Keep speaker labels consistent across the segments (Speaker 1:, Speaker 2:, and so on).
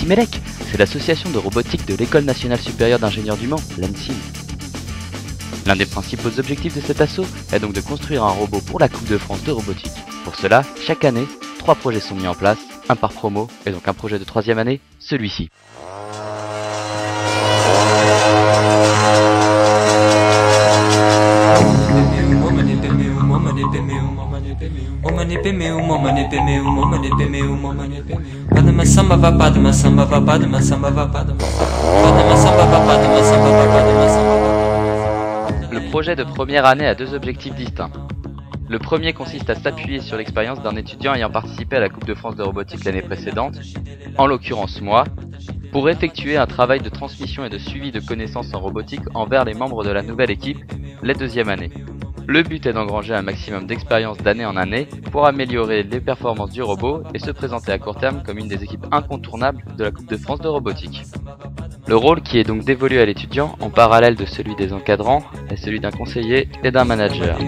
Speaker 1: MELEC, c'est l'association de robotique de l'École nationale supérieure d'ingénieurs du Mans, l'ANSIM. L'un des principaux objectifs de cet assaut est donc de construire un robot pour la Coupe de France de robotique. Pour cela, chaque année, 3 projets sont mis en place, un par promo, et donc un projet de 3e année, celui-ci. Le projet de première année a 2 objectifs distincts. Le premier consiste à s'appuyer sur l'expérience d'un étudiant ayant participé à la Coupe de France de robotique l'année précédente, en l'occurrence moi, pour effectuer un travail de transmission et de suivi de connaissances en robotique envers les membres de la nouvelle équipe, les 2e années. Le but est d'engranger un maximum d'expérience d'année en année pour améliorer les performances du robot et se présenter à court terme comme une des équipes incontournables de la Coupe de France de robotique. Le rôle qui est donc dévolu à l'étudiant, en parallèle de celui des encadrants, est celui d'un conseiller et d'un manager.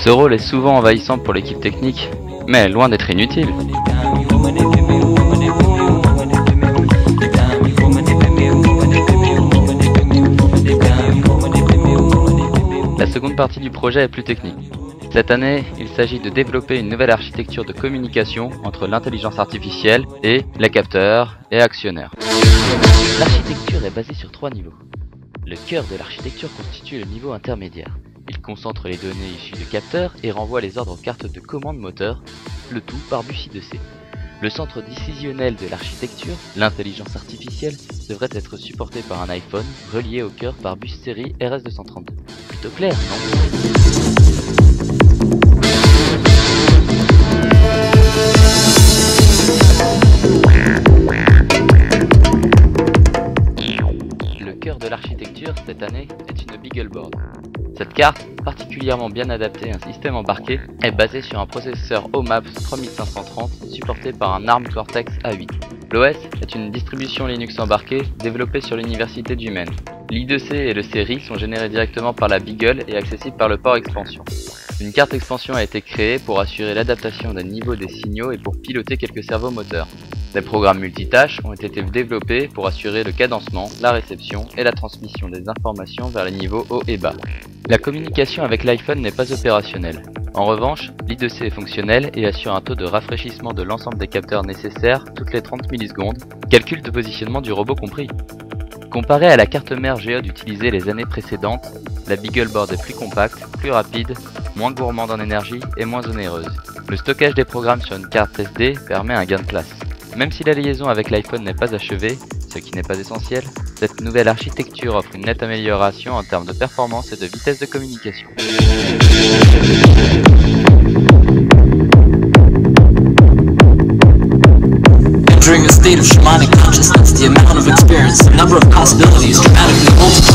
Speaker 1: Ce rôle est souvent envahissant pour l'équipe technique, mais loin d'être inutile. La seconde partie du projet est plus technique. Cette année, il s'agit de développer une nouvelle architecture de communication entre l'intelligence artificielle et les capteurs et actionnaires. L'architecture est basée sur 3 niveaux. Le cœur de l'architecture constitue le niveau intermédiaire. Il concentre les données issues de capteurs et renvoie les ordres aux cartes de commande moteur, le tout par bus I2C. Le centre décisionnel de l'architecture, l'intelligence artificielle, devrait être supporté par un iPhone relié au cœur par bus série RS232. Plutôt clair, non ? Le cœur de l'architecture cette année est une Beagleboard. Cette carte, particulièrement bien adaptée à un système embarqué, est basée sur un processeur OMAP 3530 supporté par un ARM Cortex A8. L'OS est une distribution Linux embarquée développée sur l'université du Maine. L'I2C et le série sont générés directement par la Beagle et accessibles par le port expansion. Une carte expansion a été créée pour assurer l'adaptation des niveaux des signaux et pour piloter quelques servomoteurs. Des programmes multitâches ont été développés pour assurer le cadencement, la réception et la transmission des informations vers les niveaux hauts et bas. La communication avec l'iPhone n'est pas opérationnelle. En revanche, l'I2C est fonctionnel et assure un taux de rafraîchissement de l'ensemble des capteurs nécessaires toutes les 30 millisecondes, calcul de positionnement du robot compris. Comparé à la carte mère Geode utilisée les années précédentes, la Beagleboard est plus compacte, plus rapide, moins gourmande en énergie et moins onéreuse. Le stockage des programmes sur une carte SD permet un gain de place. Même si la liaison avec l'iPhone n'est pas achevée, ce qui n'est pas essentiel, cette nouvelle architecture offre une nette amélioration en termes de performance et de vitesse de communication. Entering a state of shamanic consciousness, the amount of experience, the number of possibilities dramatically multiplied.